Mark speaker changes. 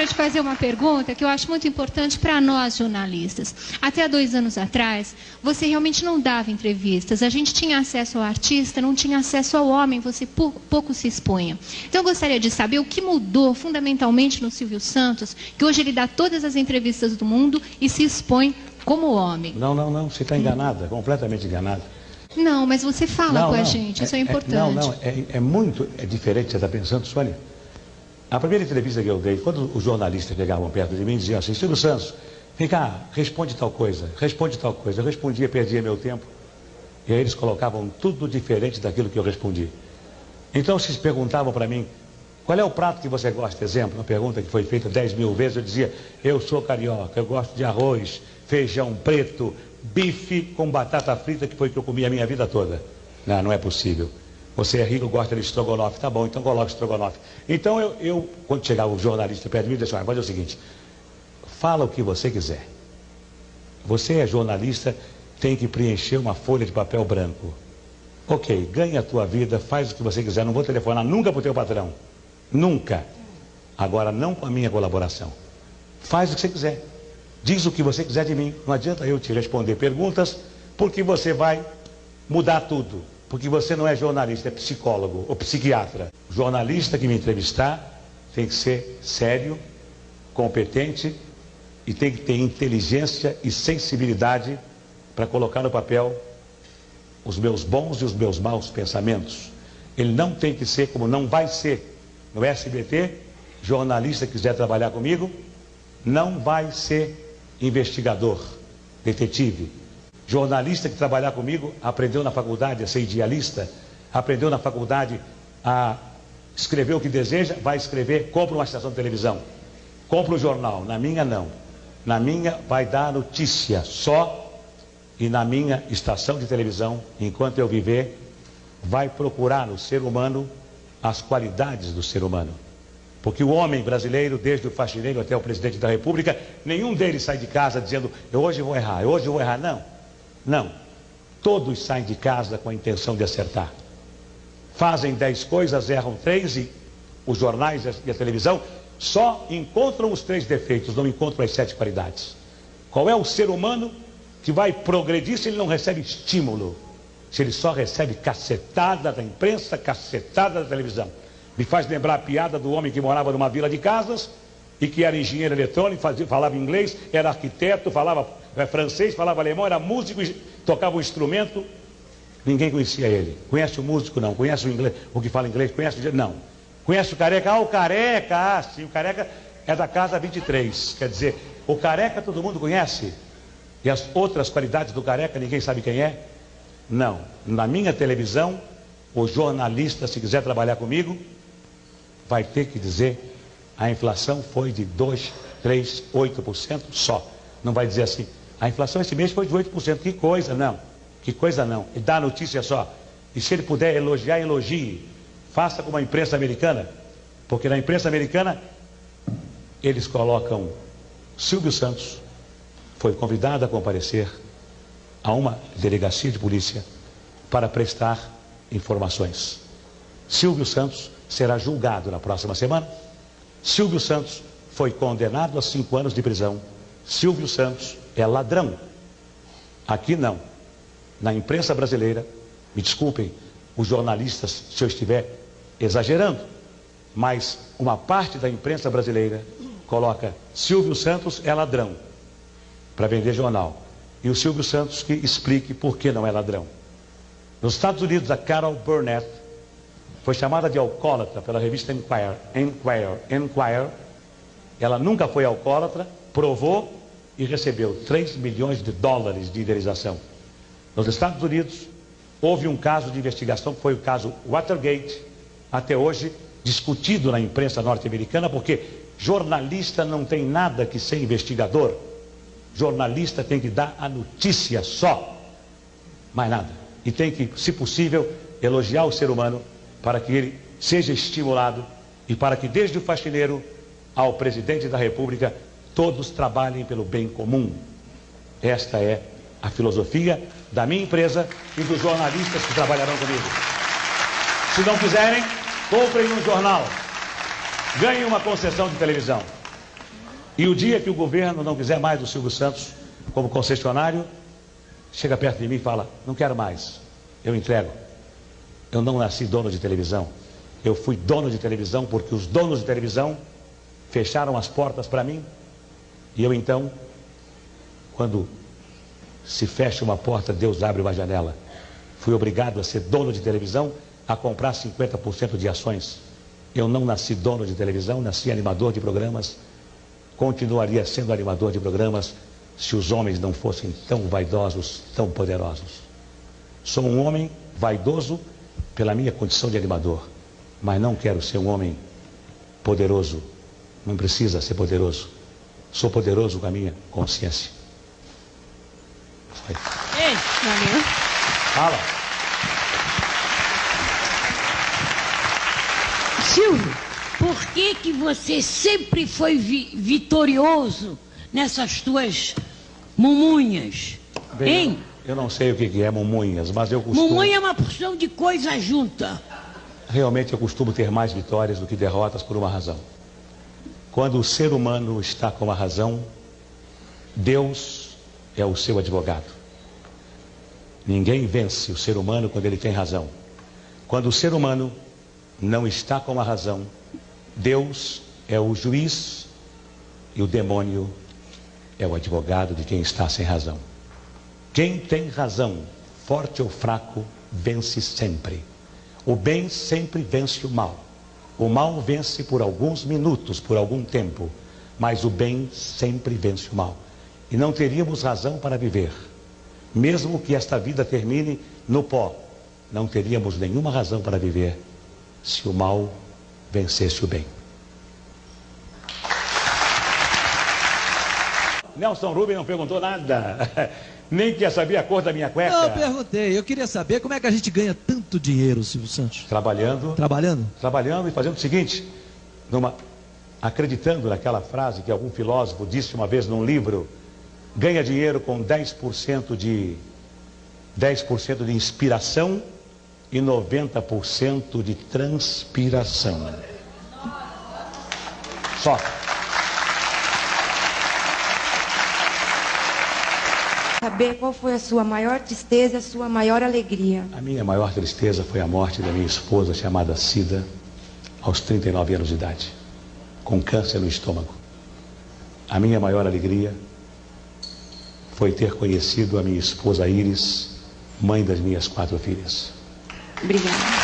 Speaker 1: quero te fazer uma pergunta que eu acho muito importante para nós jornalistas. Até 2 anos atrás, você realmente não dava entrevistas. A gente tinha acesso ao artista, não tinha acesso ao homem, você pouco se expunha. Então eu gostaria de saber o que mudou fundamentalmente no Silvio Santos, que hoje ele dá todas as entrevistas do mundo e se expõe como homem.
Speaker 2: Não, você está enganada, completamente enganada.
Speaker 1: Não, mas você fala com a gente, isso é importante.
Speaker 2: É diferente, você está pensando, Sônia. A primeira entrevista que eu dei, quando os jornalistas chegavam perto de mim e diziam assim, Silvio Santos, vem cá, responde tal coisa. Eu respondia, perdia meu tempo. E aí eles colocavam tudo diferente daquilo que eu respondi. Então vocês perguntavam para mim, qual é o prato que você gosta? Exemplo, uma pergunta que foi feita 10.000 vezes, eu dizia, eu sou carioca, eu gosto de arroz, feijão preto, bife com batata frita, que foi o que eu comi a minha vida toda. Não é possível. Você é rico, gosta de estrogonofe, tá bom, então coloca estrogonofe. Então eu quando chegava o jornalista perto de mim, eu disse, olha, o seguinte, fala o que você quiser. Você é jornalista, tem que preencher uma folha de papel branco. Ok, ganha a tua vida, faz o que você quiser, não vou telefonar nunca para o teu patrão. Nunca. Agora não com a minha colaboração. Faz o que você quiser. Diz o que você quiser de mim. Não adianta eu te responder perguntas, porque você vai mudar tudo. Porque você não é jornalista, é psicólogo ou psiquiatra. O jornalista que me entrevistar tem que ser sério, competente e tem que ter inteligência e sensibilidade para colocar no papel os meus bons e os meus maus pensamentos. Ele não tem que ser, como não vai ser no SBT, jornalista que quiser trabalhar comigo, não vai ser investigador, detetive. Jornalista que trabalhar comigo aprendeu na faculdade a ser idealista, aprendeu na faculdade a escrever o que deseja, vai escrever, compra uma estação de televisão, compra um jornal. Na minha não. Na minha vai dar notícia só, e na minha estação de televisão, enquanto eu viver, vai procurar no ser humano as qualidades do ser humano. Porque o homem brasileiro, desde o faxineiro até o presidente da República, nenhum deles sai de casa dizendo, hoje eu vou errar, não. Todos saem de casa com a intenção de acertar. Fazem 10 coisas, erram 3 e os jornais e a televisão só encontram os 3 defeitos, não encontram as 7 qualidades. Qual é o ser humano que vai progredir se ele não recebe estímulo? Se ele só recebe cacetada da imprensa, cacetada da televisão. Me faz lembrar a piada do homem que morava numa vila de casas e que era engenheiro eletrônico, falava inglês, era arquiteto, falava francês, falava alemão, era músico, tocava um instrumento. Ninguém conhecia ele. Conhece o músico? Não. Conhece o inglês? O que fala inglês? Conhece o... Não. Conhece o careca? O careca, sim, o careca é da casa 23. Quer dizer, o careca todo mundo conhece. E as outras qualidades do careca ninguém sabe quem é? Não. Na minha televisão, o jornalista, se quiser trabalhar comigo, vai ter que dizer a inflação foi de 2, 3, 8% só. Não vai dizer assim, a inflação esse mês foi de 8%. Que coisa não. E dá a notícia só. E se ele puder elogiar, elogie. Faça como a imprensa americana. Porque na imprensa americana, eles colocam Silvio Santos foi convidado a comparecer a uma delegacia de polícia para prestar informações. Silvio Santos será julgado na próxima semana. Silvio Santos foi condenado a 5 anos de prisão. Silvio Santos é ladrão. Aqui não. Na imprensa brasileira, me desculpem os jornalistas se eu estiver exagerando, mas uma parte da imprensa brasileira coloca Silvio Santos é ladrão para vender jornal. E o Silvio Santos que explique por que não é ladrão. Nos Estados Unidos, a Carol Burnett foi chamada de alcoólatra pela revista Enquirer. Ela nunca foi alcoólatra, provou e recebeu 3 milhões de dólares de indenização. Nos Estados Unidos, houve um caso de investigação, que foi o caso Watergate, até hoje discutido na imprensa norte-americana, porque jornalista não tem nada que ser investigador. Jornalista tem que dar a notícia só, mais nada. E tem que, se possível, elogiar o ser humano para que ele seja estimulado e para que desde o faxineiro ao presidente da República todos trabalhem pelo bem comum. Esta é a filosofia da minha empresa e dos jornalistas que trabalharão comigo. Se não quiserem, comprem um jornal, ganhem uma concessão de televisão. E o dia que o governo não quiser mais do Silvio Santos como concessionário, chega perto de mim e fala, não quero mais, eu entrego. Eu não nasci dono de televisão, eu fui dono de televisão porque os donos de televisão fecharam as portas para mim. E eu então, quando se fecha uma porta, Deus abre uma janela. Fui obrigado a ser dono de televisão, a comprar 50% de ações. Eu não nasci dono de televisão, nasci animador de programas. Continuaria sendo animador de programas se os homens não fossem tão vaidosos, tão poderosos. Sou um homem vaidoso pela minha condição de animador, mas não quero ser um homem poderoso. Não precisa ser poderoso. Sou poderoso com a minha consciência. Foi.
Speaker 3: Ei, valeu.
Speaker 2: Fala.
Speaker 3: Silvio, por que você sempre foi vitorioso nessas tuas mumunhas?
Speaker 2: Bem,
Speaker 3: hein?
Speaker 2: Eu não sei o que é mumunhas, mas eu costumo...
Speaker 3: Mumunha é uma porção de coisa junta.
Speaker 2: Realmente eu costumo ter mais vitórias do que derrotas por uma razão. Quando o ser humano está com a razão, Deus é o seu advogado. Ninguém vence o ser humano quando ele tem razão. Quando o ser humano não está com a razão, Deus é o juiz e o demônio é o advogado de quem está sem razão. Quem tem razão, forte ou fraco, vence sempre. O bem sempre vence o mal. O mal vence por alguns minutos, por algum tempo, mas o bem sempre vence o mal. E não teríamos razão para viver. Mesmo que esta vida termine no pó, não teríamos nenhuma razão para viver se o mal vencesse o bem. Nelson Rubens não perguntou nada. Nem quer saber a cor da minha cueca.
Speaker 4: Não, eu perguntei. Eu queria saber como é que a gente ganha tanto dinheiro, Silvio Santos.
Speaker 2: Trabalhando.
Speaker 4: Trabalhando?
Speaker 2: Trabalhando e fazendo o seguinte, acreditando naquela frase que algum filósofo disse uma vez num livro, ganha dinheiro com 10% de inspiração e 90% de transpiração. Só.
Speaker 5: Saber qual foi a sua maior tristeza e a sua maior alegria.
Speaker 2: A minha maior tristeza foi a morte da minha esposa, chamada Cida, aos 39 anos de idade, com câncer no estômago. A minha maior alegria foi ter conhecido a minha esposa Iris, mãe das minhas 4 filhas.
Speaker 5: Obrigada.